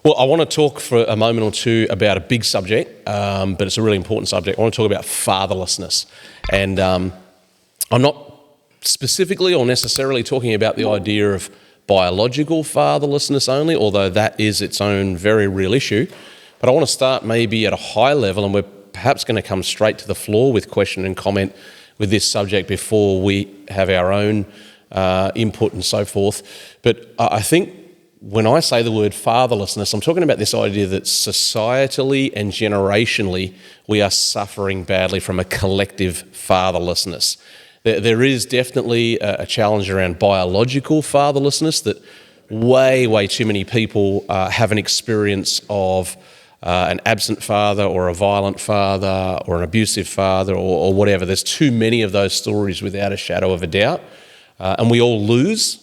Well, I want to talk for a moment or two about a big subject, but it's a really important subject. I want to talk about fatherlessness. And I'm not specifically or necessarily talking about the idea of biological fatherlessness only, although that is its own very real issue. But I want to start maybe at a high level, and we're perhaps going to come straight to the floor with question and comment with this subject before we have our own input and so forth. But I think when I say the word fatherlessness, I'm talking about this idea that societally and generationally we are suffering badly from a collective fatherlessness. There is definitely a challenge around biological fatherlessness, that way too many people have an experience of an absent father or a violent father or an abusive father or whatever. There's too many of those stories without a shadow of a doubt. And we all lose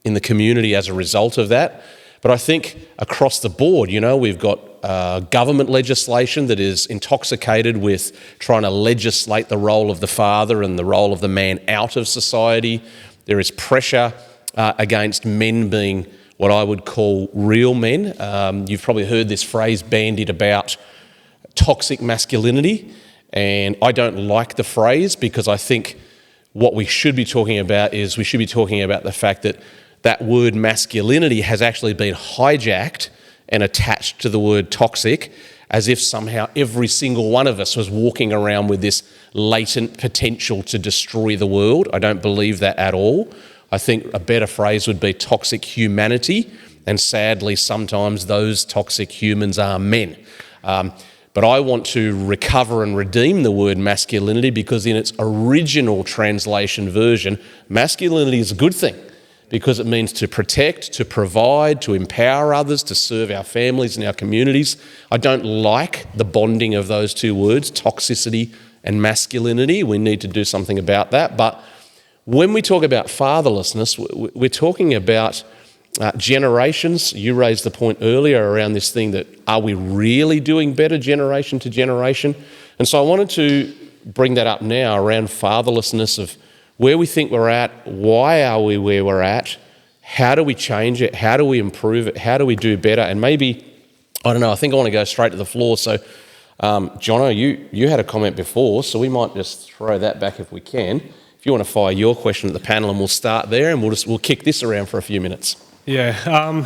in the community as a result of that. But I think across the board, we've got government legislation that is intoxicated with trying to legislate the role of the father and the role of the man out of society. There is pressure against men being what I would call real men. You've probably heard this phrase bandied about, toxic masculinity. And I don't like the phrase, because I think what we should be talking about is we should be talking about the fact that that word masculinity has actually been hijacked and attached to the word toxic, as if somehow every single one of us was walking around with this latent potential to destroy the world. I don't believe that at all. I think a better phrase would be toxic humanity, and sadly sometimes those toxic humans are men. But I want to recover and redeem the word masculinity, because in its original translation version, masculinity is a good thing, because it means to protect, to provide, to empower others, to serve our families and our communities. I don't like the bonding of those two words, toxicity and masculinity. We need to do something about that. But when we talk about fatherlessness, we're talking about generations. You raised the point earlier around this thing that, are we really doing better generation to generation? And so I wanted to bring that up now around fatherlessness, of where we think we're at, why are we where we're at, how do we change it, how do we improve it, how do we do better? And maybe, I don't know, I think I want to go straight to the floor. So, Jono, you had a comment before, so we might just throw that back if we can. If you want to fire your question at the panel, and we'll start there, and we'll kick this around for a few minutes. Yeah,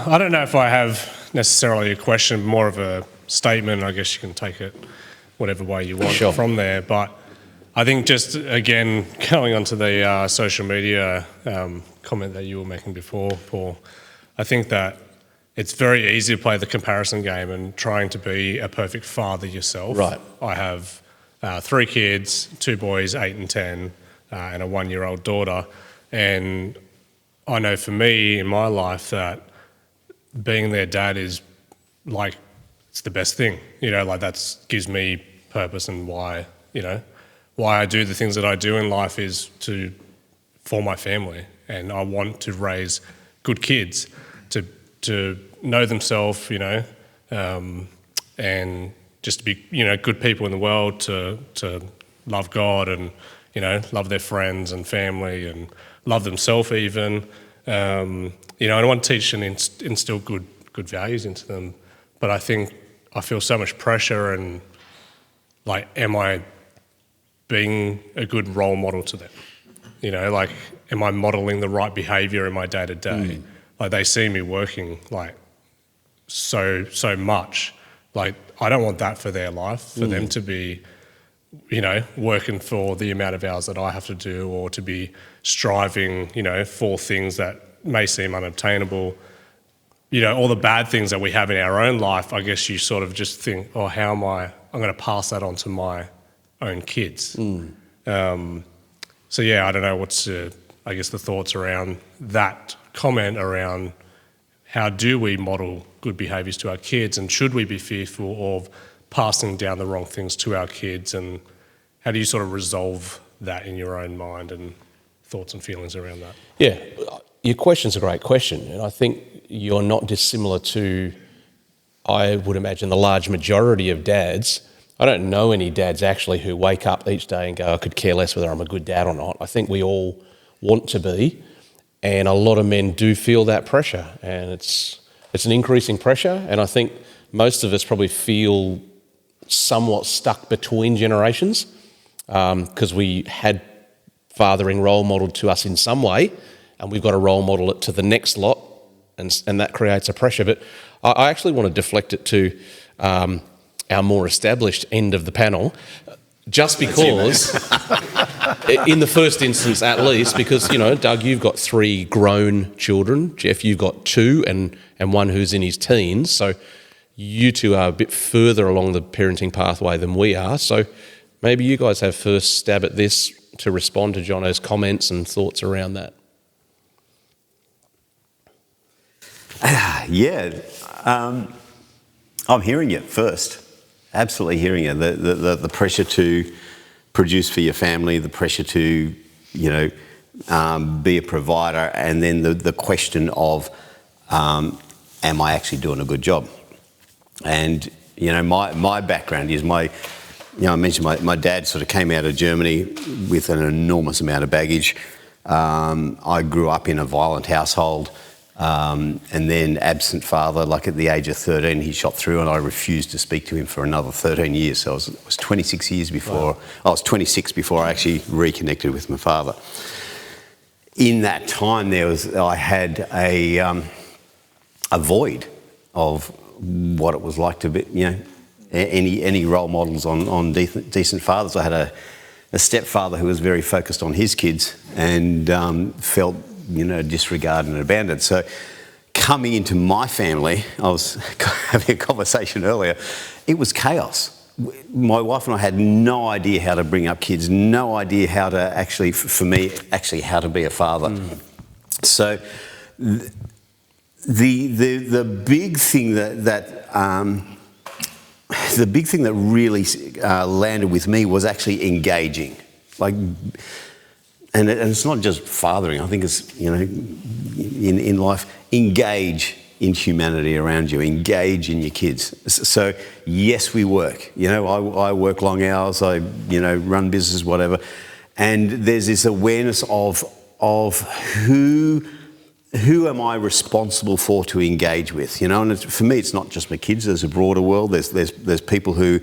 I don't know if I have necessarily a question, more of a statement. I guess you can take it whatever way you want from there. But I think just, again, going on to the social media comment that you were making before, Paul, I think that it's very easy to play the comparison game and trying to be a perfect father yourself. Right. I have 3 kids, 2 boys, 8 and 10, and a 1-year-old daughter. And I know for me in my life that being their dad is like, it's the best thing. That gives me purpose, and why I do the things that I do in life is for my family. And I want to raise good kids to know themselves, and just to be, good people in the world, to love God and, love their friends and family and love themselves even. I want to teach and instill good values into them. But I think I feel so much pressure, and am I being a good role model to them? Am I modelling the right behaviour in my day-to-day? They see me working so much. I don't want that for their life, for them to be, working for the amount of hours that I have to do, or to be striving, for things that may seem unobtainable. All the bad things that we have in our own life, I guess you sort of just think, oh, how am I'm going to pass that on to my own kids. So yeah, I don't know what's I guess the thoughts around that comment around how do we model good behaviours to our kids, and should we be fearful of passing down the wrong things to our kids, and how do you sort of resolve that in your own mind, and thoughts and feelings around that? Yeah, your question's a great question, and I think you're not dissimilar to, I would imagine, the large majority of dads. I don't know any dads actually who wake up each day and go, I could care less whether I'm a good dad or not. I think we all want to be, and a lot of men do feel that pressure, and it's it's an increasing pressure, and I think most of us probably feel somewhat stuck between generations because we had fathering role modelled to us in some way, and we've got to role model it to the next lot, and that creates a pressure. But I actually want to deflect it to our more established end of the panel, just because, in the first instance at least, because, Doug, you've got 3 grown children. Jeff, you've got 2 and one who's in his teens. So you two are a bit further along the parenting pathway than we are. So maybe you guys have first stab at this to respond to Jono's comments and thoughts around that. I'm hearing it first. Absolutely hearing it. The pressure to produce for your family, the pressure to, be a provider, and then the question of, am I actually doing a good job? And, my background is I mentioned my dad sort of came out of Germany with an enormous amount of baggage. I grew up in a violent household. And then absent father, like at the age of 13, he shot through, and I refused to speak to him for another 13 years. So I was 26 years before, I was 26 before I actually reconnected with my father. In that time, I had a void of what it was like to be, any role models on decent fathers. I had a stepfather who was very focused on his kids and felt disregarded and abandoned. So coming into my family, I was having a conversation earlier, it was chaos. My wife and I had no idea how to bring up kids, no idea how to actually, for me, how to be a father. So the big thing the big thing that really landed with me was actually engaging. And it's not just fathering. I think it's, in life, engage in humanity around you, engage in your kids. So, yes, we work. I work long hours, I, run businesses, whatever. And there's this awareness of who am I responsible for to engage with, And for me, it's not just my kids. There's a broader world. There's people who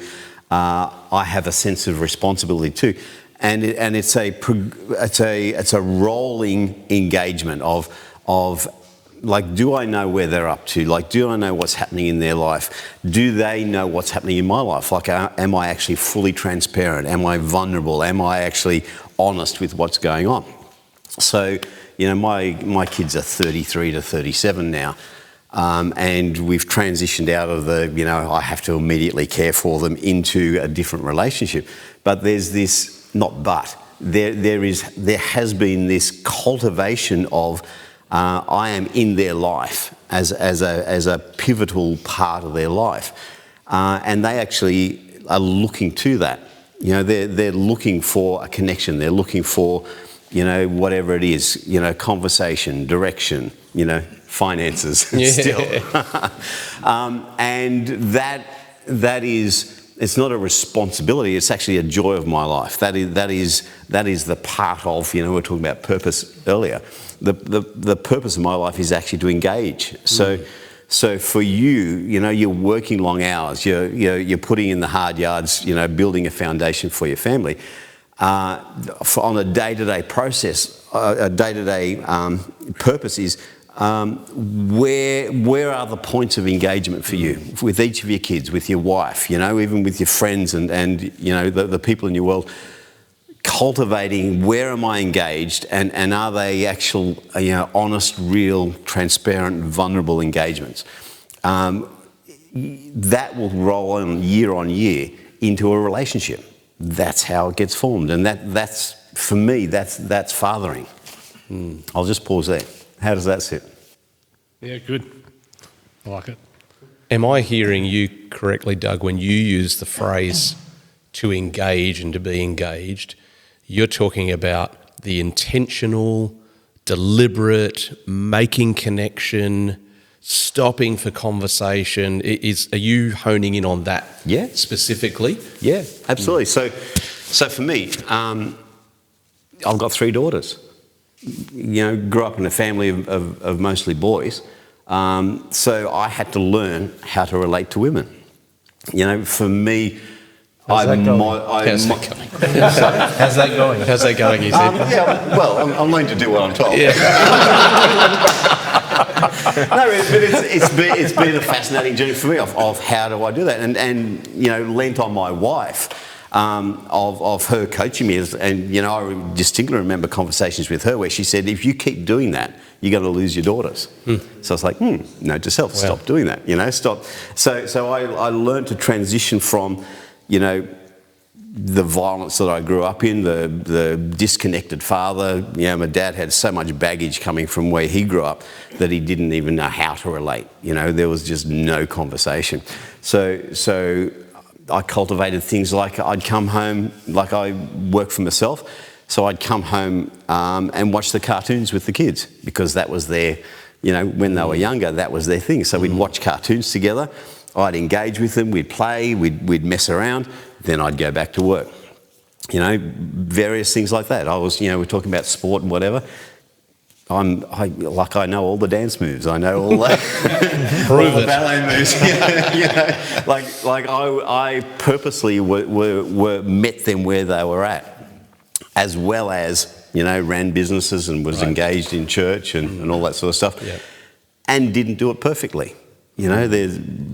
I have a sense of responsibility to. And it's a rolling engagement of do I know where they're up to? Do I know what's happening in their life? Do they know what's happening in my life? Am I actually fully transparent? Am I vulnerable? Am I actually honest with what's going on? So, my kids are 33 to 37 now. And we've transitioned out of I have to immediately care for them into a different relationship. But there's this, there has been this cultivation of I am in their life as a pivotal part of their life, and they actually are looking to that. They're looking for a connection. They're looking for whatever it is, conversation, direction, finances, still, and that is. It's not a responsibility, it's actually a joy of my life. That is the part of, we were talking about purpose earlier. The purpose of my life is actually to engage. So for you, you're working long hours, you're putting in the hard yards, building a foundation for your family. On a day-to-day process, a day-to-day purpose is, where are the points of engagement for you with each of your kids, with your wife, even with your friends and the people in your world, cultivating where am I engaged and are they actual, honest, real, transparent, vulnerable engagements? That will roll on year into a relationship. That's how it gets formed. And that's for me, that's fathering. I'll just pause there. How does that sit? Yeah, good. I like it. Am I hearing you correctly, Doug, when you use the phrase to engage and to be engaged, you're talking about the intentional, deliberate, making connection, stopping for conversation? Are you honing in on that specifically? Yeah, absolutely. So for me, I've got 3 daughters. Grew up in a family of mostly boys. So I had to learn how to relate to women. You know, for me, How's that going? How's that going, you said? Yeah, well, I'm learning to do what I'm told. Yeah. No, but it's been a fascinating journey for me of how do I do that, and you know, lent on my wife of her coaching me, and you know, I distinctly remember conversations with her where she said, if you keep doing that, you're going to lose your daughters. So I was like, note to self, stop doing that. You know, stop. So I learned to transition from, you know, the violence that I grew up in, the disconnected father. You know, my dad had so much baggage coming from where he grew up that he didn't even know how to relate. You know, there was just no conversation. So I cultivated things like I'd come home, like I work for myself, so I'd come home and watch the cartoons with the kids, because that was their, you know, when they were younger, that was their thing. So we'd watch cartoons together, I'd engage with them, we'd play, we'd mess around, then I'd go back to work. You know, various things like that. I was, you know, we're talking about sport and whatever. I know all the dance moves. I know all the ballet moves. You know, I purposely were met them where they were at, as well as, you know, ran businesses and was engaged in church and all that sort of stuff, and didn't do it perfectly. You know,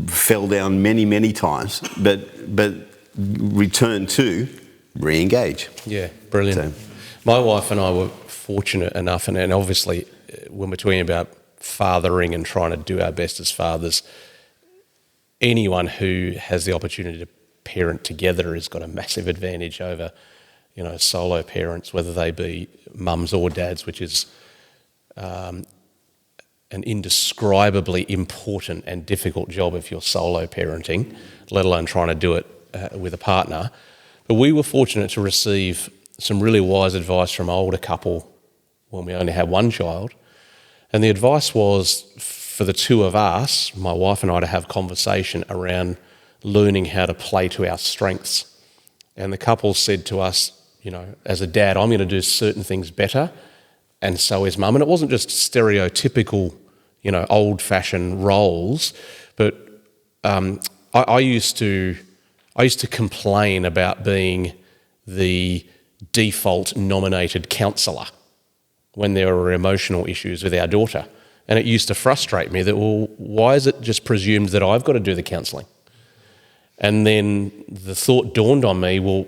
fell down many times, but returned to re-engage. Yeah, brilliant. So, my wife and I were fortunate enough, and obviously when we're talking about fathering and trying to do our best as fathers, anyone who has the opportunity to parent together has got a massive advantage over, you know, solo parents, whether they be mums or dads, which is an indescribably important and difficult job if you're solo parenting, let alone trying to do it with a partner. But we were fortunate to receive some really wise advice from an older couple when we only had one child. And the advice was for the two of us, my wife and I, to have conversation around learning how to play to our strengths. And the couple said to us, you know, as a dad, I'm going to do certain things better, and so is mum. And it wasn't just stereotypical, you know, old-fashioned roles, but I used to complain about being the default nominated counsellor when there were emotional issues with our daughter. And it used to frustrate me that, well, why is it just presumed that I've got to do the counselling? And then the thought dawned on me, well,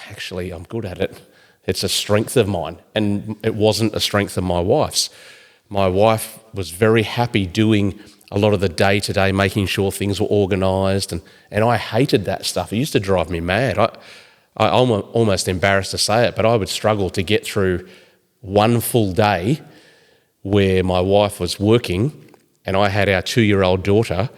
actually, I'm good at it. It's a strength of mine. And it wasn't a strength of my wife's. My wife was very happy doing a lot of the day-to-day, making sure things were organised, and I hated that stuff. It used to drive me mad. I'm almost embarrassed to say it, but I would struggle to get through one full day where my wife was working and I had our 2-year-old daughter,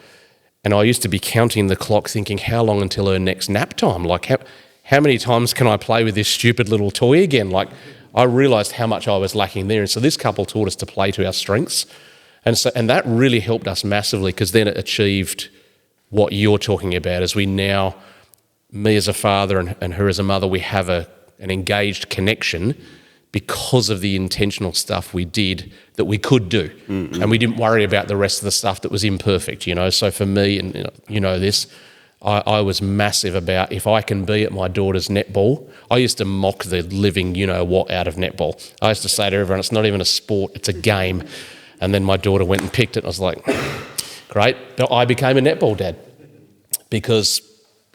and I used to be counting the clock thinking, how long until her next nap time? Like, how many times can I play with this stupid little toy again? Like, I realised how much I was lacking there. And so this couple taught us to play to our strengths. And that really helped us massively, because then it achieved what you're talking about, as we now, me as a father and her as a mother, we have an engaged connection because of the intentional stuff we did that we could do. Mm-hmm. And we didn't worry about the rest of the stuff that was imperfect, you know. So for me, and you know this, I was massive about, if I can be at my daughter's netball. I used to mock the living, you know what, out of netball. I used to say to everyone, it's not even a sport, it's a game. And then my daughter went and picked it, and I was like, great. But I became a netball dad because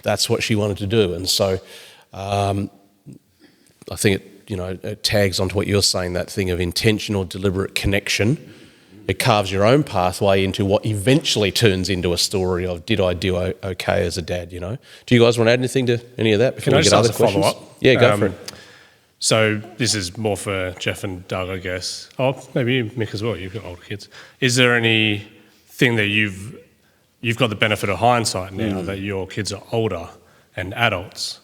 that's what she wanted to do. And so I think it tags onto what you're saying, that thing of intentional, deliberate connection. It carves your own pathway into what eventually turns into a story of, did I do okay as a dad, you know? Do you guys want to add anything to any of that before we get other questions? Follow-up? Yeah, go for it. So this is more for Jeff and Doug, I guess. Oh, maybe you, Mick, as well. You've got older kids. Is there anything that you've got the benefit of hindsight now that your kids are older and adults?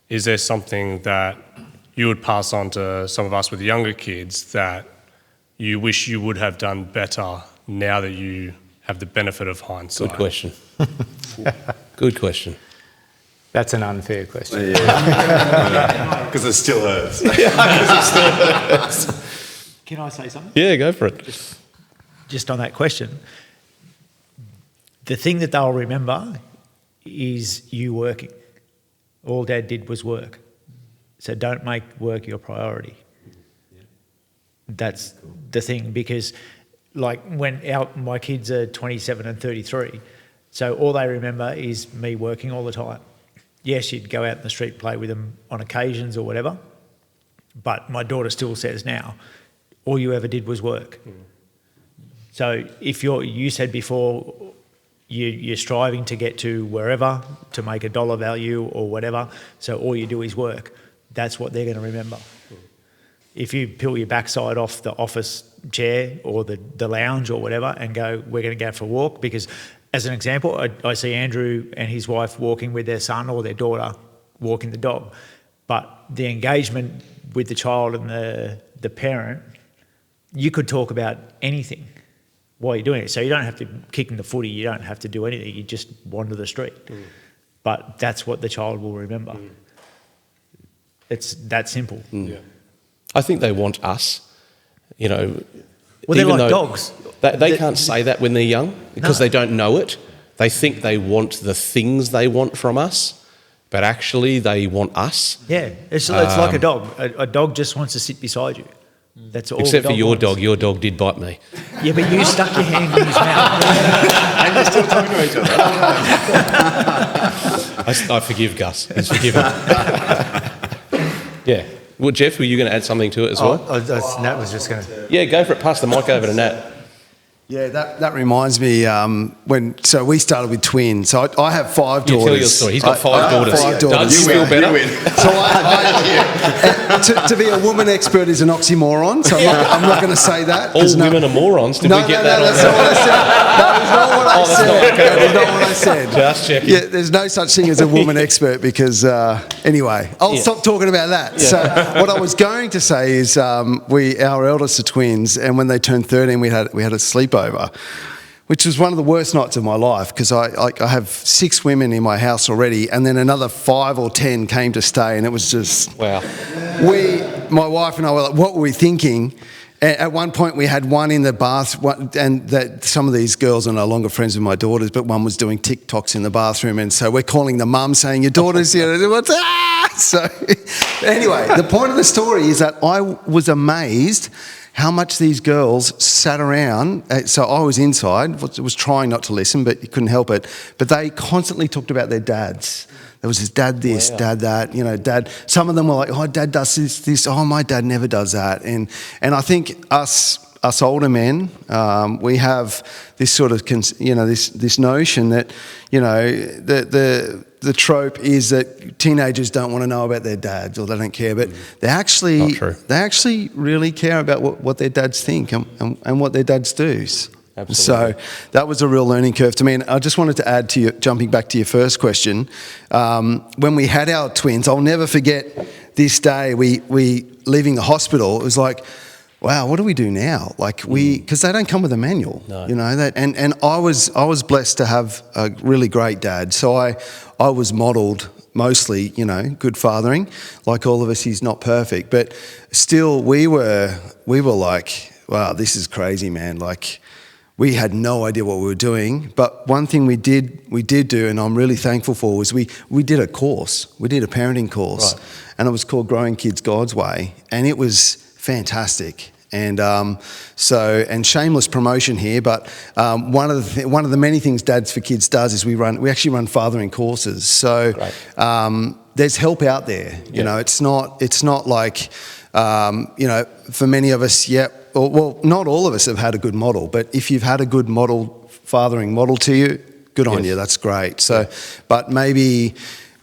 Is there something that you would pass on to some of us with younger kids that you wish you would have done better now that you have the benefit of hindsight? Good question. Good question. That's an unfair question. Because it still hurts. Can I say something? Yeah, go for it. Just on that question, the thing that they'll remember is you working. All Dad did was work. So don't make work your priority. That's the thing, because like when my kids are 27 and 33, so all they remember is me working all the time. Yes, you'd go out in the street and play with them on occasions or whatever, but my daughter still says now, all you ever did was work. So if you said before, you're striving to get to wherever, to make a dollar value or whatever, so all you do is work, that's what they're going to remember. If you peel your backside off the office chair or the lounge or whatever and go, we're going to go for a walk, because as an example, I see Andrew and his wife walking with their son or their daughter walking the dog, but the engagement with the child and the parent, you could talk about anything while you're doing it. So you don't have to kick in the footy, you don't have to do anything, you just wander the street. But that's what the child will remember. It's that simple. Yeah. I think they want us, you know. Well, they're like dogs. They can't say that when they're young because they don't know it. They think they want the things they want from us, but actually they want us. Yeah, it's like a dog. A dog just wants to sit beside you. That's all. Except for your wants. dog. Your dog did bite me. Yeah, but you stuck your hand in his mouth. And you're still talking to each other. I forgive Gus. He's forgiven. Yeah. Well, Jeff, were you going to add something to it as well? Nat was just going to... Yeah, go for it. Pass the mic over to Nat. Yeah, that reminds me so we started with twins. So I have 5 daughters. Tell your story. He's got 5 daughters. 5 daughters. Does he feel better? So to be a woman expert is an oxymoron. So I'm not going to say that. All women are morons. Did we get that on? That's not what I said. That is not what I said. That is not what I said. Just checking. Yeah, there's no such thing as a woman expert because anyway, I'll stop talking about that. Yeah. So what I was going to say is our eldest are twins, and when they turned 13, we had a sleepover, which was one of the worst nights of my life because I have 6 women in my house already, and then another 5 or 10 came to stay, and it was just Wow. My wife and I were like, what were we thinking? At one point, we had one in the bath, and that some of these girls are no longer friends with my daughters, but one was doing TikToks in the bathroom, and so we're calling the mum saying, your daughter's here. What's that? So anyway, the point of the story is that I was amazed how much these girls sat around. So I was inside, was trying not to listen, but you couldn't help it. But they constantly talked about their dads. There was this dad this, dad that, dad. Some of them were like, oh, dad does this. Oh, my dad never does that. And I think us older men, we have this sort of, this notion that, the trope is that teenagers don't want to know about their dads or they don't care, but they actually really care about what their dads think and what their dads do. Absolutely. So that was a real learning curve to me. And I just wanted to add to jumping back to your first question, when we had our twins, I'll never forget this day, we leaving the hospital, it was like, wow, what do we do now? Because they don't come with a manual, and I was blessed to have a really great dad. So I was modelled mostly, good fathering. Like all of us, he's not perfect, but still we were like, wow, this is crazy, man. Like we had no idea what we were doing. But one thing we did do, and I'm really thankful for, was we did a course. We did a parenting course, and it was called Growing Kids God's Way, and it was fantastic. And and shameless promotion here, but one of the many things Dads for Kids does is we actually run fathering courses. So there's help out there. You know, it's not like for many of us, well, not all of us have had a good model, but if you've had a good fathering model to you, good on you. That's great. So, but maybe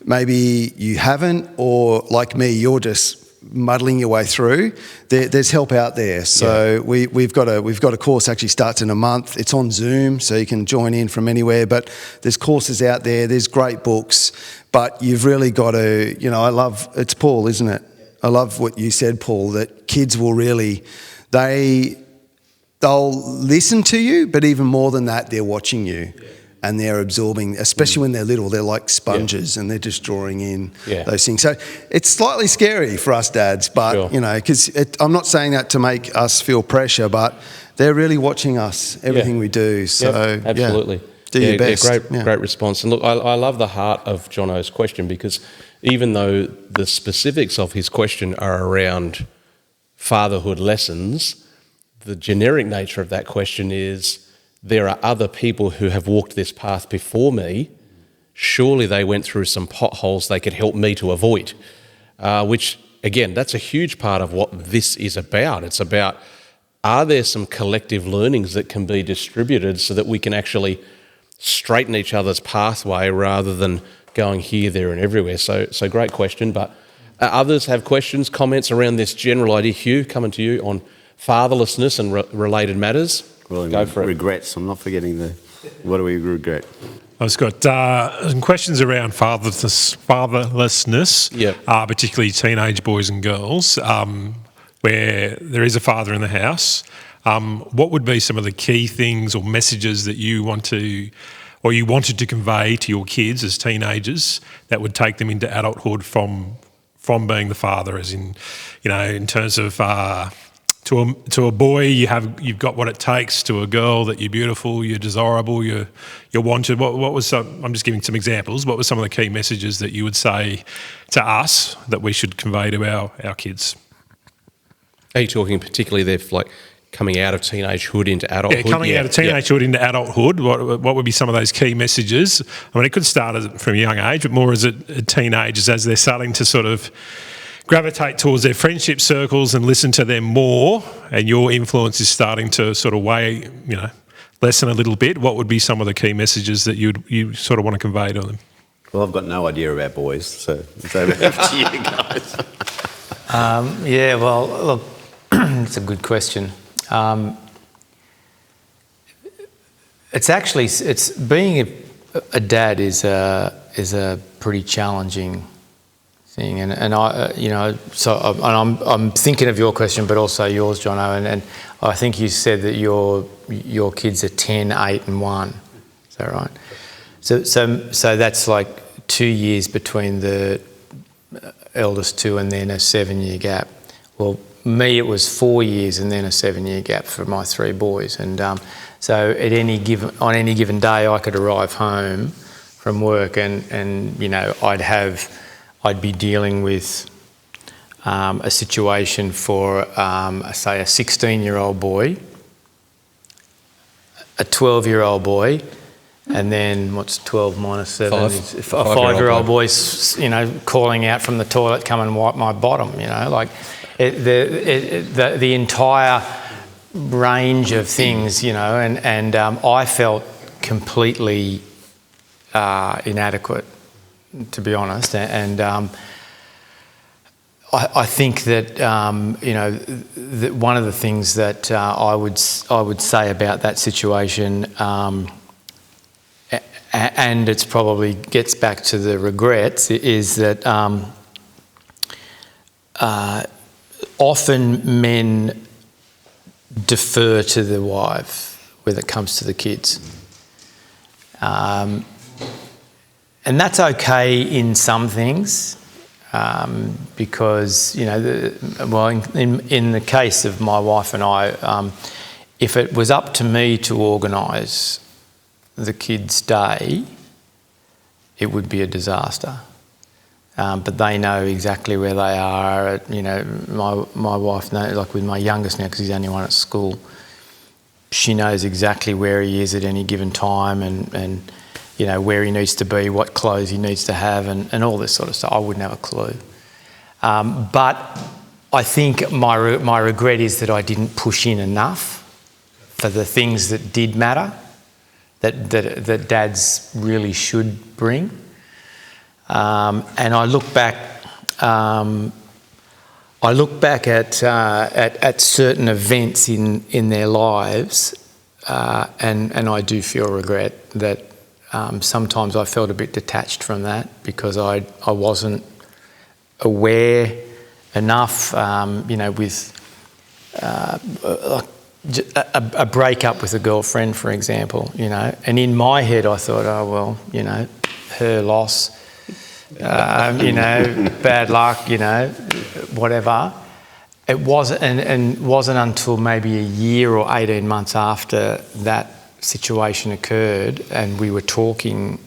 you haven't, or like me, you're just muddling your way through. There's help out there. So we've got a course actually starts in a month. It's on Zoom, so you can join in from anywhere. But there's courses out there. There's great books, but you've really got to. It's Paul, isn't it? I love what you said, Paul. That kids will really, they'll listen to you, but even more than that, they're watching you. And they're absorbing, especially when they're little, they're like sponges and they're just drawing in those things. So it's slightly scary for us dads, but, because I'm not saying that to make us feel pressure, but they're really watching us, everything we do. So absolutely. Do your best. Great response. And look, I love the heart of Jono's question, because even though the specifics of his question are around fatherhood lessons, the generic nature of that question is, there are other people who have walked this path before me. Surely they went through some potholes they could help me to avoid, which, again, that's a huge part of what this is about. It's about, are there some collective learnings that can be distributed so that we can actually straighten each other's pathway rather than going here, there and everywhere? So great question. But others have questions, comments around this general idea. Hugh, coming to you on fatherlessness and related matters. Well, go for it. Regrets. I'm not forgetting what do we regret? I've just got some questions around fatherlessness, particularly teenage boys and girls, where there is a father in the house. What would be some of the key things or messages that you wanted to convey to your kids as teenagers that would take them into adulthood from being the father, as in, in terms of to a boy you've got what it takes, to a girl that you're beautiful, you're desirable, you're wanted. What was some? I'm just giving some examples. What were some of the key messages that you would say to us that we should convey to our kids? Are you talking particularly there, like coming out of teenagehood into adulthood? Yeah, coming out of teenagehood into adulthood. What would be some of those key messages? I mean, it could start from a young age, but more as teenagers, as they're starting to sort of gravitate towards their friendship circles and listen to them more, and your influence is starting to sort of lessen a little bit. What would be some of the key messages that you sort of want to convey to them? Well, I've got no idea about boys, so it's over to you guys. Look, it's a good question. It's being a dad is a pretty challenging thing, and I'm thinking of your question, but also yours, Jono, and I think you said that your kids are 10, 8 and 1. Is that right? So that's like 2 years between the eldest two and then a 7-year gap. Well, me, it was 4 years and then a 7-year gap for my 3 boys. And so on any given day, I could arrive home from work and I'd be dealing with a situation for, say, a 16-year-old boy, a 12-year-old boy, and then what's 12 minus 7? A 5-year-old boy, calling out from the toilet, come and wipe my bottom, the entire range of things, and I felt completely inadequate, to be honest, and I think that that one of the things that I would say about that situation, and it's probably gets back to the regrets, is that often men defer to the wife when it comes to the kids. And that's okay in some things, because, in the case of my wife and I, if it was up to me to organise the kids' day, it would be a disaster. But they know exactly where they are. My wife knows, like with my youngest now, because he's the only one at school, she knows exactly where he is at any given time and where he needs to be, what clothes he needs to have, and all this sort of stuff. I wouldn't have a clue. But I think my regret is that I didn't push in enough for the things that did matter, that dads really should bring. And I look back at certain events in their lives, and I do feel regret that sometimes I felt a bit detached from that because I wasn't aware enough, with a breakup with a girlfriend, for example, and in my head I thought, oh well, her loss, bad luck, whatever. It wasn't, and wasn't until maybe a year or 18 months after that situation occurred and we were talking,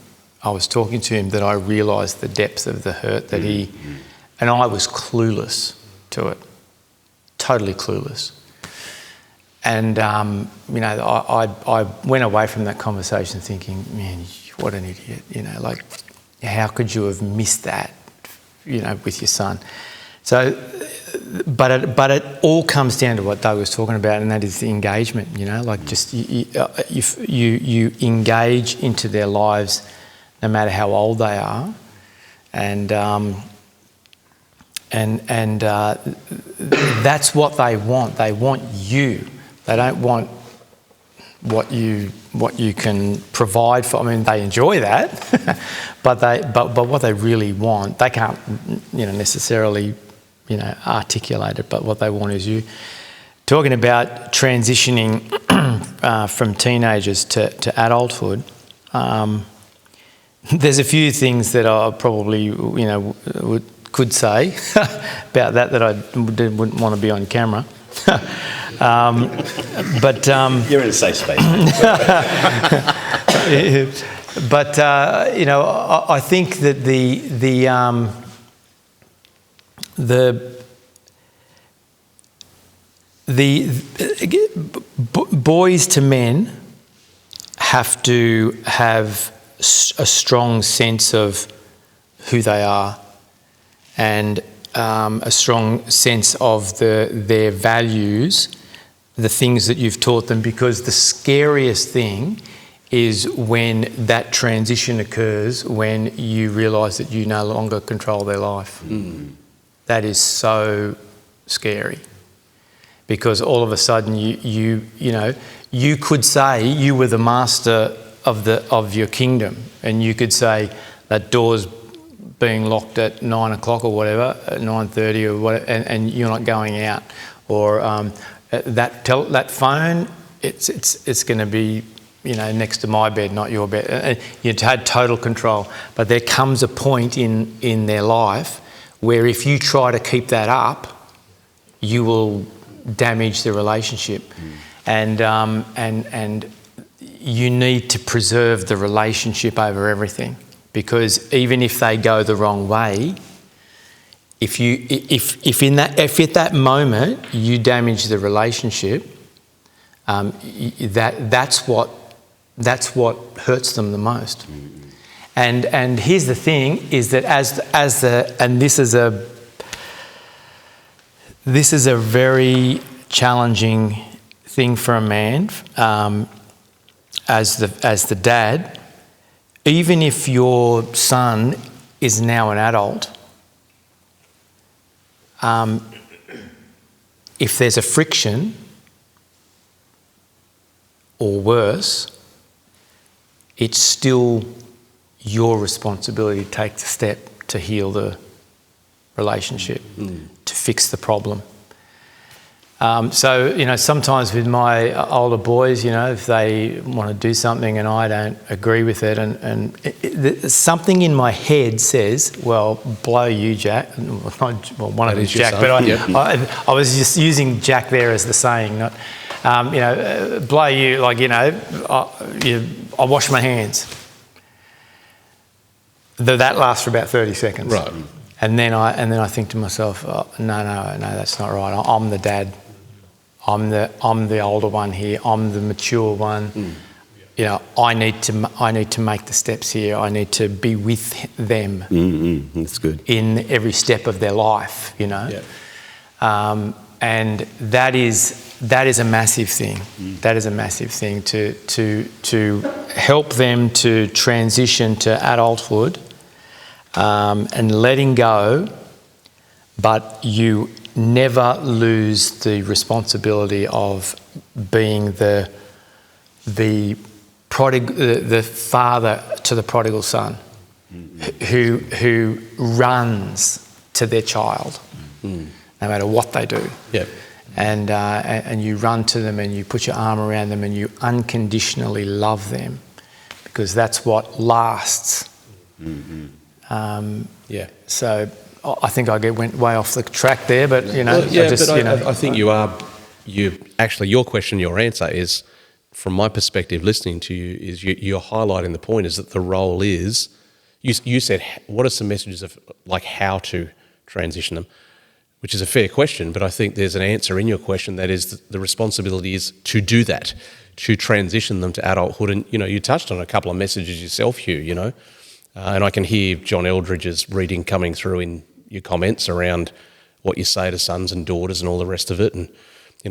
I was talking to him, that I realised the depth of the hurt that he, and I was clueless to it, totally clueless. And, you know, I went away from that conversation thinking, man, what an idiot, you know, like, how could you have missed that, you know, with your son? So, but it all comes down to what Doug was talking about, and that is the engagement, you know, like just you engage into their lives no matter how old they are, and that's what they want. They want you. They don't want what you can provide for. I mean, they enjoy that, but what they really want, they can't, you know, necessarily, you know, articulate it. But what they want is you. Talking about transitioning from teenagers to adulthood, there's a few things that I probably, you know, could say about that I wouldn't want to be on camera. But You're in a safe space. but you know, I think that the boys to men have to have a strong sense of who they are, and a strong sense of their values, the things that you've taught them, because the scariest thing is when that transition occurs, when you realise that you no longer control their life. That is so scary, because all of a sudden you know, you could say you were the master of your kingdom, and you could say that door's being locked at 9 o'clock or whatever, at 9:30 or whatever, and you're not going out, or that phone, it's going to be, you know, next to my bed, not your bed. You had total control, but there comes a point in their life where if you try to keep that up, you will damage the relationship, and you need to preserve the relationship over everything. Because even if they go the wrong way, if at that moment you damage the relationship, that's what hurts them the most. And here's the thing: is that this is a very challenging thing for a man, as the dad. Even if your son is now an adult, if there's a friction, or worse, it's still your responsibility to take the step to heal the relationship, to fix the problem. So, you know, sometimes with my older boys, you know, if they want to do something and I don't agree with it, and something in my head says, well, blow you, Jack. Well, one of them is Jack, but I was just using Jack there as the saying, not, you know, blow you, like, you know, I wash my hands. That lasts for about 30 seconds. Right. And then I think to myself, oh, no, that's not right. I'm the dad. I'm the older one here. I'm the mature one. You know, I need to make the steps here. I need to be with them. That's good. In every step of their life. You know, and that is a massive thing. That is a massive thing to help them to transition to adulthood, and letting go, but you never lose the responsibility of being the father to the prodigal son, who runs to their child, no matter what they do. Yep. And you run to them and you put your arm around them and you unconditionally love them, because that's what lasts. So I think I went way off the track there, but you know, I think your question, your answer is from my perspective, listening to you, is you're highlighting the point is that the role is, you said, what are some messages of like how to transition them, which is a fair question, but I think there's an answer in your question, that is the responsibility is to do that, to transition them to adulthood. And, you touched on a couple of messages yourself, Hugh, and I can hear John Eldridge's reading coming through in your comments around what you say to sons and daughters and all the rest of it. And,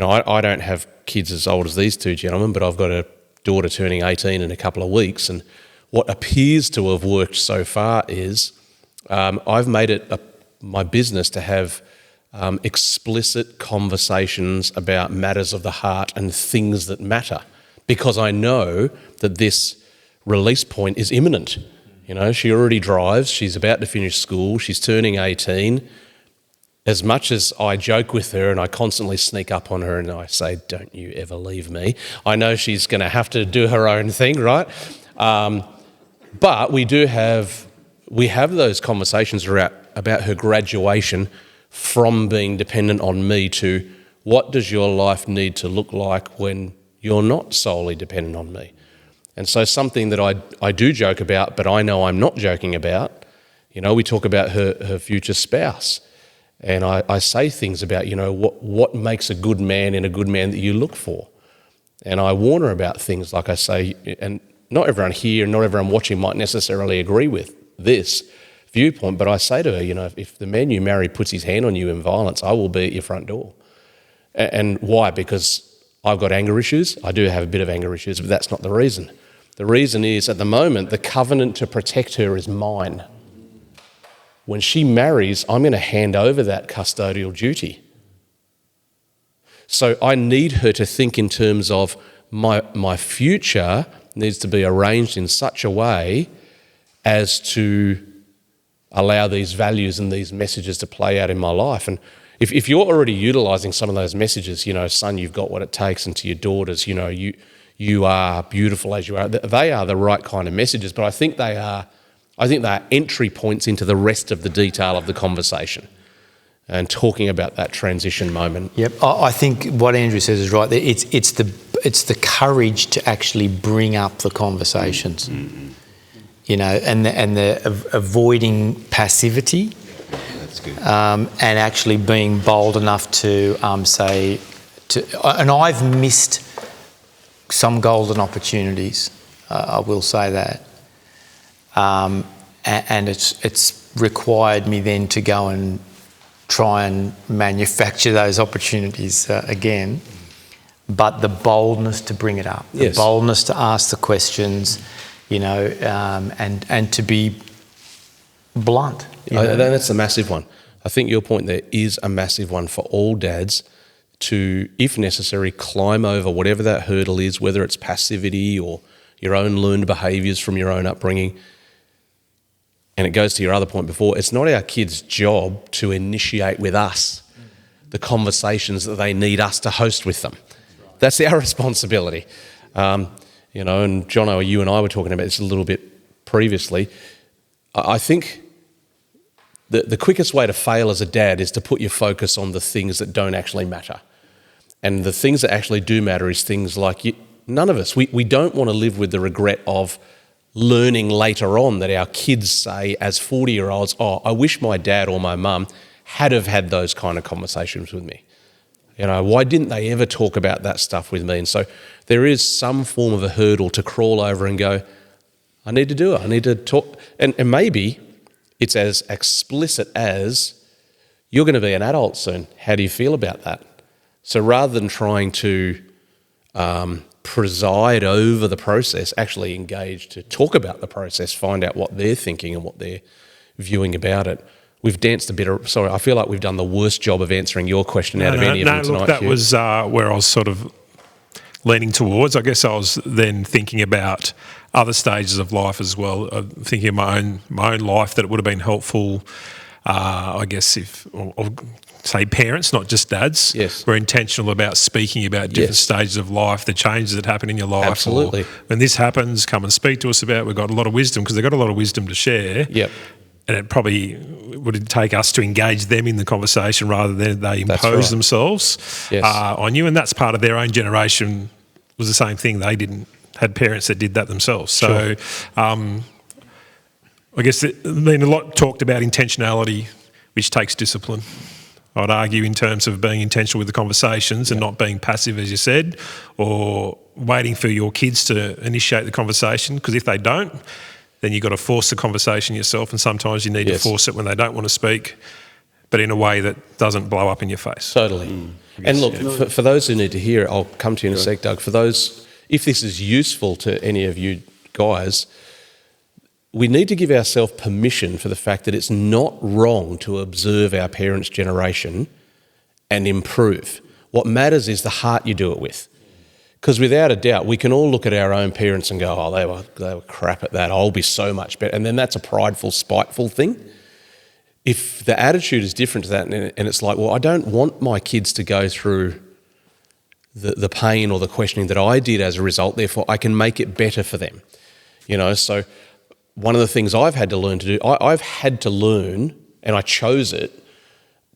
I don't have kids as old as these two gentlemen, but I've got a daughter turning 18 in a couple of weeks. And what appears to have worked so far is I've made it my business to have explicit conversations about matters of the heart and things that matter, because I know that this release point is imminent. She already drives, she's about to finish school, she's turning 18. As much as I joke with her and I constantly sneak up on her and I say, don't you ever leave me, I know she's going to have to do her own thing, right? But we have those conversations about her graduation from being dependent on me to what does your life need to look like when you're not solely dependent on me. And so something that I do joke about, but I know I'm not joking about, we talk about her future spouse. And I say things about, what makes a good man and a good man that you look for. And I warn her about things like I say, and not everyone here, not everyone watching might necessarily agree with this viewpoint, but I say to her, if the man you marry puts his hand on you in violence, I will be at your front door. And why? Because I've got anger issues. I do have a bit of anger issues, but that's not the reason. The reason is, at the moment, the covenant to protect her is mine. When she marries, I'm going to hand over that custodial duty. So I need her to think in terms of my future needs to be arranged in such a way as to allow these values and these messages to play out in my life. And if you're already utilising some of those messages, son, you've got what it takes, and to your daughters, you are beautiful as you are, they are the right kind of messages, but I think they are entry points into the rest of the detail of the conversation and talking about that transition moment. Yep, I think what Andrew says is right. It's the courage to actually bring up the conversations, and the avoiding passivity. That's good. And actually being bold enough to say, and I've missed some golden opportunities. I will say that. And it's required me then to go and try and manufacture those opportunities again, but the boldness to bring it up, the boldness to ask the questions, and to be blunt. That's a massive one. I think your point there is a massive one for all dads to, if necessary, climb over whatever that hurdle is, whether it's passivity or your own learned behaviours from your own upbringing. And it goes to your other point before, it's not our kids' job to initiate with us the conversations that they need us to host with them. That's our responsibility. And Jono, you and I were talking about this a little bit previously. I think the quickest way to fail as a dad is to put your focus on the things that don't actually matter. And the things that actually do matter is things like, none of us, we don't want to live with the regret of learning later on that our kids say as 40-year-olds, I wish my dad or my mum had have had those kind of conversations with me. Why didn't they ever talk about that stuff with me? And so there is some form of a hurdle to crawl over and go, I need to do it. I need to talk. And maybe it's as explicit as, you're going to be an adult soon. How do you feel about that? So rather than trying to preside over the process, actually engage to talk about the process, find out what they're thinking and what they're viewing about it. We've danced a bit sorry, I feel like we've done the worst job of answering your question out of any of them tonight. Look, that was where I was sort of leaning towards. I guess I was then thinking about other stages of life as well, thinking of my own life, that it would have been helpful, I guess, if say parents, not just dads, were intentional about speaking about different stages of life, the changes that happen in your life. Absolutely. Or when this happens, come and speak to us about. We've got a lot of wisdom, because they've got a lot of wisdom to share. Yep. And it probably would take us to engage them in the conversation rather than they impose themselves on you. And that's part of their own generation was the same thing. They had parents that did that themselves. So I guess there's been a lot talked about intentionality, which takes discipline. I'd argue in terms of being intentional with the conversations and not being passive, as you said, or waiting for your kids to initiate the conversation, because if they don't, then you've got to force the conversation yourself, and sometimes you need to force it when they don't want to speak, but in a way that doesn't blow up in your face. Totally. And look, for those who need to hear it, I'll come to you in a sec, Doug. For those, if this is useful to any of you guys, we need to give ourselves permission for the fact that it's not wrong to observe our parents' generation and improve. What matters is the heart you do it with. Because without a doubt, we can all look at our own parents and go, oh, they were crap at that, I'll be so much better. And then that's a prideful, spiteful thing. If the attitude is different to that, and it's like, well, I don't want my kids to go through the pain or the questioning that I did as a result, therefore I can make it better for them. You know, so one of the things I've had to learn to do, I've had to learn, and I chose it,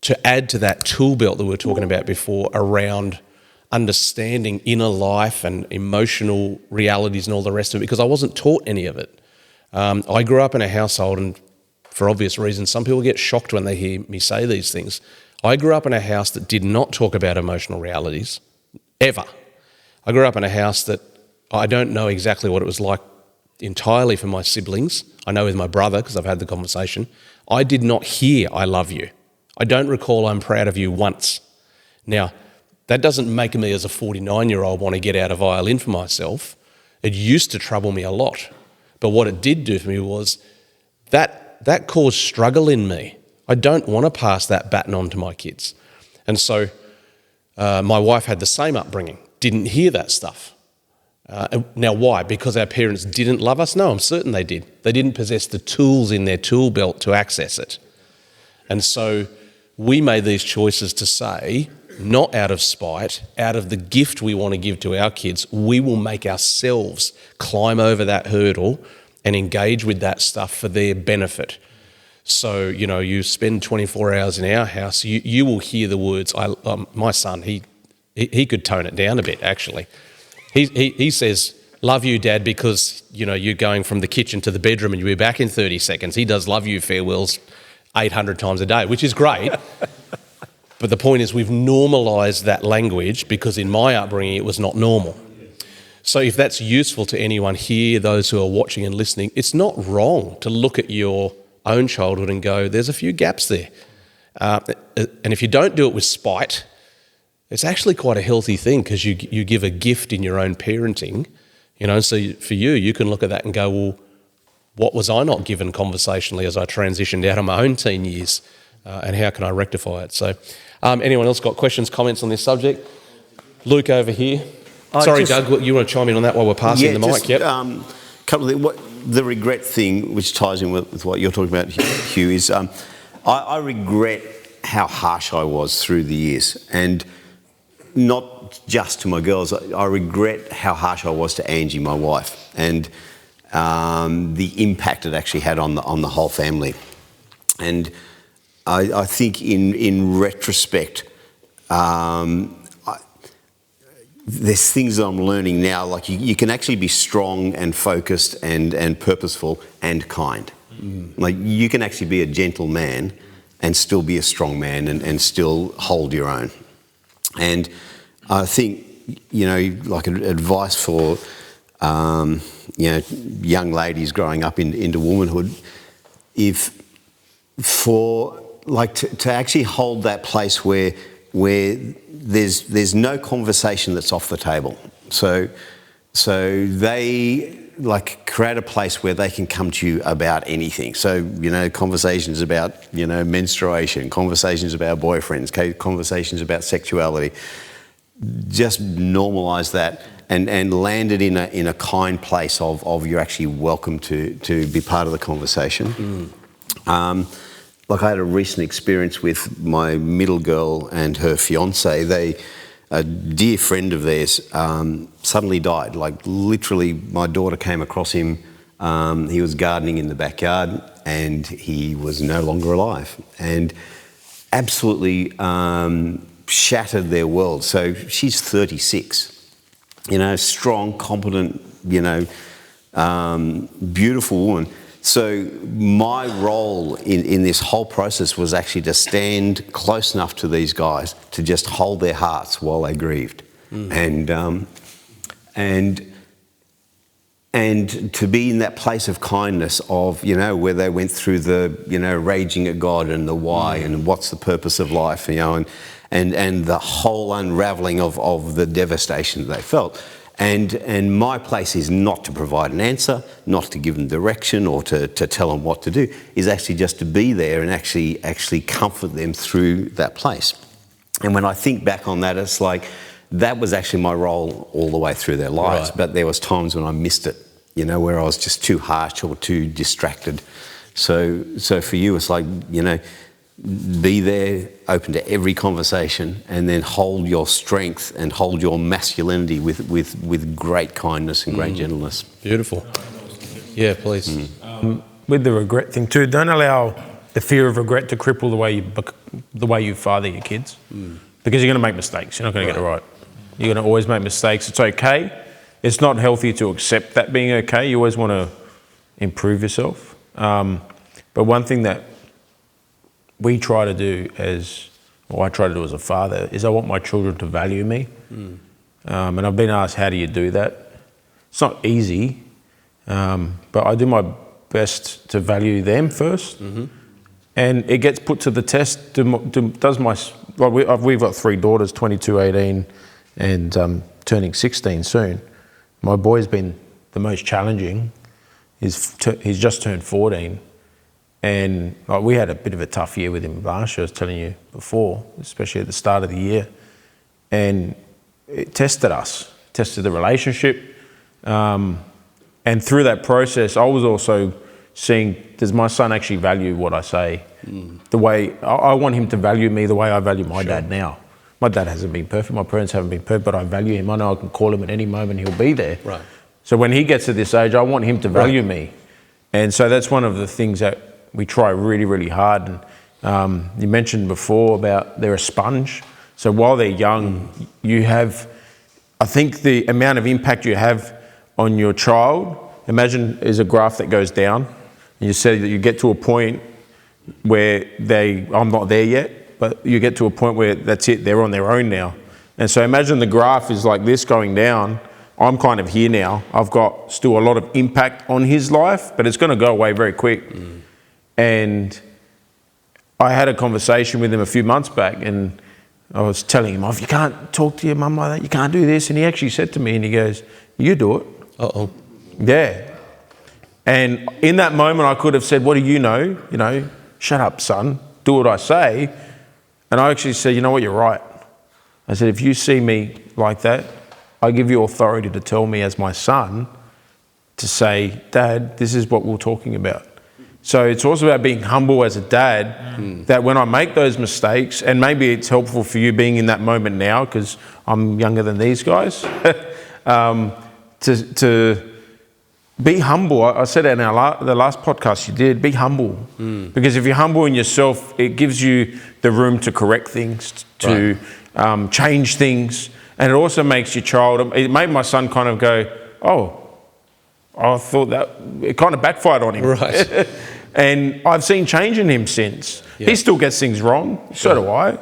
to add to that tool belt that we were talking about before around understanding inner life and emotional realities and all the rest of it, because I wasn't taught any of it. I grew up in a household, and for obvious reasons, some people get shocked when they hear me say these things. I grew up in a house that did not talk about emotional realities, ever. I grew up in a house that I don't know exactly what it was like entirely for my siblings. I know with my brother, because I've had the conversation. I did not hear I love you. I don't recall I'm proud of you once. Now, that doesn't make me as a 49-year-old want to get out a violin for myself. It used to trouble me a lot. But what it did do for me was that caused struggle in me. I don't want to pass that baton on to my kids. And so my wife had the same upbringing, didn't hear that stuff. Now, why? Because our parents didn't love us? No, I'm certain they did. They didn't possess the tools in their tool belt to access it. And so we made these choices to say, not out of spite, out of the gift we want to give to our kids, we will make ourselves climb over that hurdle and engage with that stuff for their benefit. So, you know, you spend 24 hours in our house, you will hear the words, my son, he could tone it down a bit, actually. He says, love you, Dad, because, you know, you're going from the kitchen to the bedroom and you'll be back in 30 seconds. He does love you farewells 800 times a day, which is great. But the point is we've normalised that language because in my upbringing it was not normal. So if that's useful to anyone here, those who are watching and listening, it's not wrong to look at your own childhood and go, there's a few gaps there. And if you don't do it with spite, it's actually quite a healthy thing because you give a gift in your own parenting, you know. So for you can look at that and go, well, what was I not given conversationally as I transitioned out of my own teen years, and how can I rectify it? So anyone else got questions, comments on this subject? Luke over here. Sorry, Doug, you want to chime in on that while we're passing the mic? Yep. Couple of the regret thing, which ties in with what you're talking about, Hugh, is I regret how harsh I was through the years, and not just to my girls. I regret how harsh I was to Angie, my wife, and the impact it actually had on the whole family. And I think in retrospect, there's things that I'm learning now, like you can actually be strong and focused and purposeful and kind. Like you can actually be a gentle man and still be a strong man and still hold your own. And I think, you know, like advice for, you know, young ladies growing up into womanhood, to actually hold that place where there's no conversation that's off the table. So they like create a place where they can come to you about anything. So, you know, conversations about, you know, menstruation, conversations about boyfriends, conversations about sexuality. Just normalise that and land it in a kind place of you're actually welcome to be part of the conversation. Like I had a recent experience with my middle girl and her fiance. A dear friend of theirs suddenly died. Like literally, my daughter came across him. He was gardening in the backyard and he was no longer alive. And absolutely shattered their world. So she's 36. strong, competent, beautiful woman. So my role in this whole process was actually to stand close enough to these guys to just hold their hearts while they grieved, and to be in that place of kindness of, where they went through the, raging at God and the why and what's the purpose of life, and the whole unraveling of the devastation that they felt. And my place is not to provide an answer, not to give them direction or to tell them what to do, is actually just to be there and actually comfort them through that place. And when I think back on that, it's like, that was actually my role all the way through their lives. Right. But there was times when I missed it, where I was just too harsh or too distracted. So for you, it's like, be there, open to every conversation, and then hold your strength and hold your masculinity with great kindness and great gentleness. Beautiful. Yeah, please. With the regret thing too, don't allow the fear of regret to cripple the way you father your kids, because you're going to make mistakes. You're not going to get it right. You're going to always make mistakes. It's okay. It's not healthy to accept that being okay. You always want to improve yourself. But one thing that we try to do I try to do as a father, is I want my children to value me. And I've been asked, how do you do that? It's not easy, but I do my best to value them first. And it gets put to the test. We've got 3 daughters, 22, 18, and turning 16 soon. My boy's been the most challenging. He's just turned 14. And we had a bit of a tough year with him last year, I was telling you before, especially at the start of the year. And it tested us, tested the relationship. And through that process, I was also seeing, does my son actually value what I say? The way I want him to value me the way I value my dad now. My dad hasn't been perfect, my parents haven't been perfect, but I value him. I know I can call him at any moment, he'll be there. Right. So when he gets to this age, I want him to value me. And so that's one of the things that we try really, really hard. And you mentioned before about they're a sponge. So while they're young, you have, I think the amount of impact you have on your child, imagine is a graph that goes down. And you said that you get to a point where I'm not there yet, but you get to a point where that's it, they're on their own now. And so imagine the graph is like this going down. I'm kind of here now. I've got still a lot of impact on his life, but it's going to go away very quick. And I had a conversation with him a few months back, and I was telling him, you can't talk to your mum like that, you can't do this. And he actually said to me, and he goes, you do it. Uh-oh. Yeah. And in that moment, I could have said, what do you know? Shut up, son, do what I say. And I actually said, you know what, you're right. I said, if you see me like that, I give you authority to tell me as my son to say, Dad, this is what we're talking about. So it's also about being humble as a dad, that when I make those mistakes, and maybe it's helpful for you being in that moment now because I'm younger than these guys, to be humble. I said it in the last podcast you did, be humble. Because if you're humble in yourself, it gives you the room to correct things, to change things. And it also makes your child, it made my son kind of go, I thought that, it kind of backfired on him. Right. And I've seen change in him since. He still gets things wrong, so do I.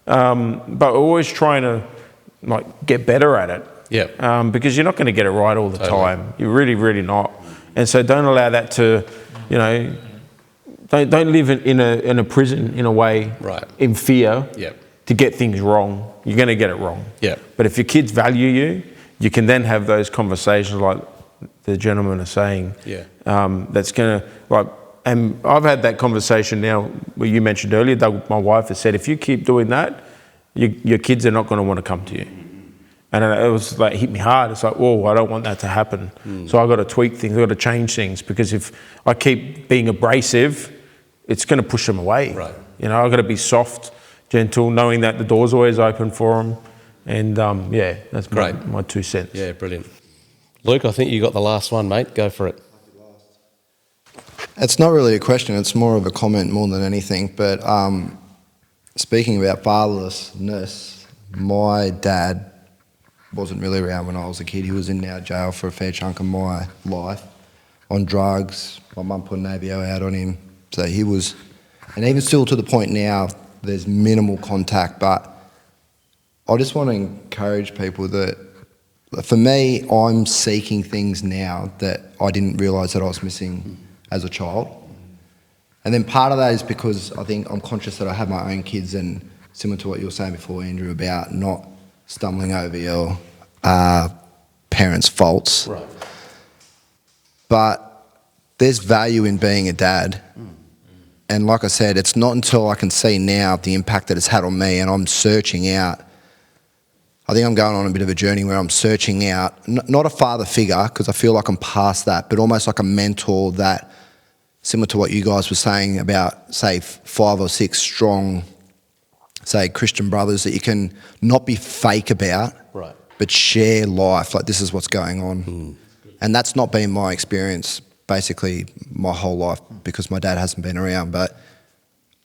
But we're always trying to get better at it. Yeah. Because you're not going to get it right all the time. You're really, really not. And so don't allow that to, don't live in a prison in a way, in fear to get things wrong. You're going to get it wrong. Yeah. But if your kids value you, you can then have those conversations like the gentleman is saying. Yeah. That's going to, and I've had that conversation now where you mentioned earlier, Doug, my wife has said, if you keep doing that, your kids are not going to want to come to you. And it was hit me hard. It's I don't want that to happen. So I've got to tweak things, I've got to change things, because if I keep being abrasive, it's going to push them away. Right. I've got to be soft, gentle, knowing that the door's always open for them. And that's my 2 cents. Yeah, brilliant. Luke, I think you got the last one, mate. Go for it. It's not really a question, it's more of a comment more than anything. But speaking about fatherlessness, my dad wasn't really around when I was a kid. He was in and out of jail for a fair chunk of my life, on drugs. My mum put an ABO out on him. So he was, and even still to the point now, there's minimal contact, but I just want to encourage people that, for me, I'm seeking things now that I didn't realise that I was missing as a child. And then part of that is because I think I'm conscious that I have my own kids, and similar to what you were saying before, Andrew, about not stumbling over your parents' faults. Right. But there's value in being a dad. And like I said, it's not until I can see now the impact that it's had on me, and I'm searching out. I think I'm going on a bit of a journey where I'm searching out, not a father figure, because I feel like I'm past that, but almost like a mentor that, similar to what you guys were saying about, say, 5 or 6 strong, say, Christian brothers that you can not be fake about, right, but share life, like this is what's going on. And that's not been my experience basically my whole life, because my dad hasn't been around. But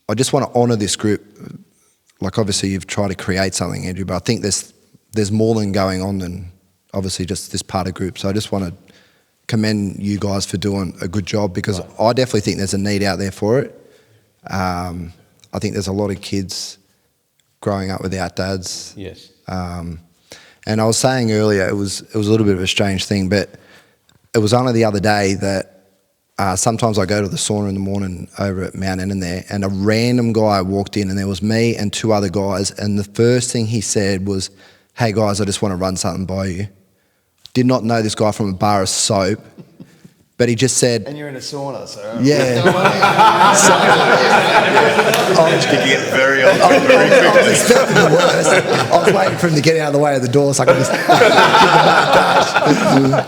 I just want to honour this group. Like, obviously you've tried to create something, Andrew, but I think there's more than going on than obviously just this part of group. So I just want to commend you guys for doing a good job, because I definitely think there's a need out there for it. I think there's a lot of kids growing up without dads. Yes. And I was saying earlier, it was a little bit of a strange thing, but it was only the other day that sometimes I go to the sauna in the morning over at Mount Enon there, and a random guy walked in, and there was me and 2 other guys, and the first thing he said was, "Hey guys, I just want to run something by you." Did not know this guy from a bar of soap, but he just said... And you're in a sauna, so... Yeah. You get very old very I was quickly. expecting the worst. I was waiting for him to get out of the way of the door so I could just give him a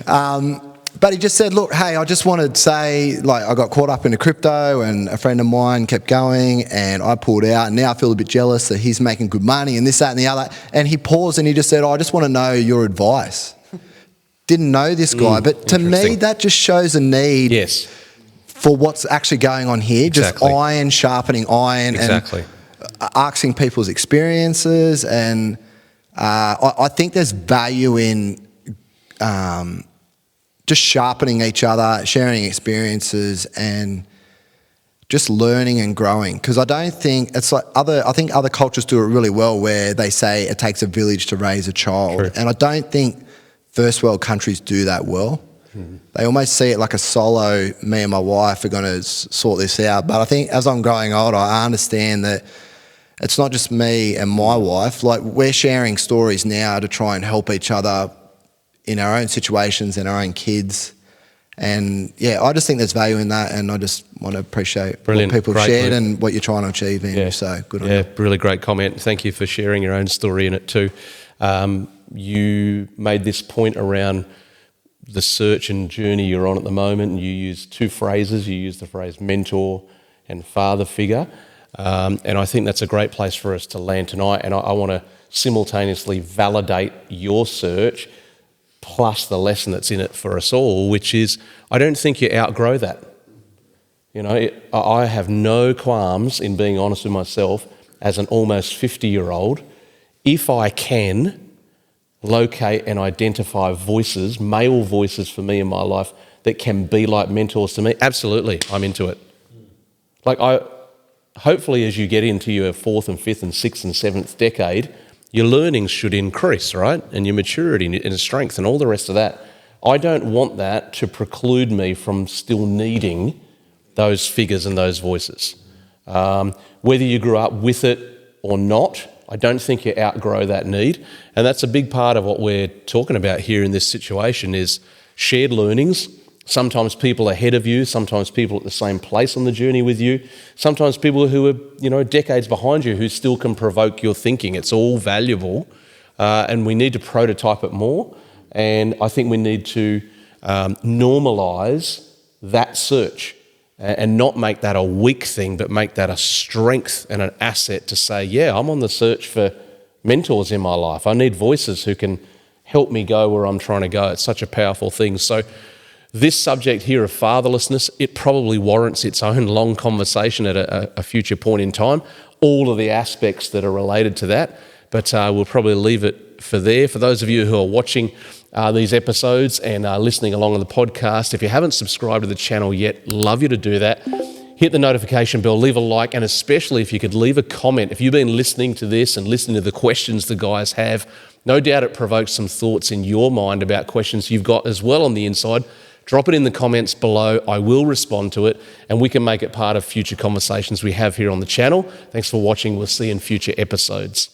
dash. But he just said, "Look, hey, I just wanted to say, like, I got caught up into crypto, and a friend of mine kept going, and I pulled out, and now I feel a bit jealous that he's making good money and this, that, and the other." And he paused and he just said, "I just want to know your advice." Didn't know this guy, but to me that just shows a need for what's actually going on here. Just iron sharpening iron, and asking people's experiences, and I think there's value in just sharpening each other, sharing experiences, and just learning and growing. Because I don't think it's like I think other cultures do it really well, where they say it takes a village to raise a child. True. And I don't think first world countries do that well. They almost see it like a solo, me and my wife are going to sort this out. But I think as I'm growing older, I understand that it's not just me and my wife. Like, we're sharing stories now to try and help each other in our own situations and our own kids. And yeah, I just think there's value in that, and I just want to appreciate what people have shared and what you're trying to achieve. So good on you. Yeah, really great comment. Thank you for sharing your own story in it too. You made this point around the search and journey you're on at the moment, and you used 2 phrases. You used the phrase mentor and father figure. And I think that's a great place for us to land tonight. And I want to simultaneously validate your search plus the lesson that's in it for us all, which is, I don't think you outgrow that. You know, I have no qualms in being honest with myself as an almost 50-year-old. If I can locate and identify voices, male voices for me in my life, that can be like mentors to me, absolutely, I'm into it. Like, hopefully as you get into your 4th and 5th and 6th and 7th decade, your learnings should increase, right? And your maturity and strength and all the rest of that. I don't want that to preclude me from still needing those figures and those voices. Whether you grew up with it or not, I don't think you outgrow that need. And that's a big part of what we're talking about here in this situation, is shared learnings. Sometimes people ahead of you, sometimes people at the same place on the journey with you, sometimes people who are, decades behind you who still can provoke your thinking. It's all valuable, and we need to prototype it more. And I think we need to normalise that search and not make that a weak thing, but make that a strength and an asset to say, yeah, I'm on the search for mentors in my life. I need voices who can help me go where I'm trying to go. It's such a powerful thing. So this subject here of fatherlessness, it probably warrants its own long conversation at a future point in time, all of the aspects that are related to that. But we'll probably leave it for those of you who are watching these episodes and are listening along on the podcast, if you haven't subscribed to the channel yet, love you to do that. Hit the notification bell, leave a like, and especially if you could leave a comment. If you've been listening to this and listening to the questions the guys have, no doubt it provokes some thoughts in your mind about questions you've got as well on the inside. Drop it in the comments below. I will respond to it, and we can make it part of future conversations we have here on the channel. Thanks for watching. We'll see you in future episodes.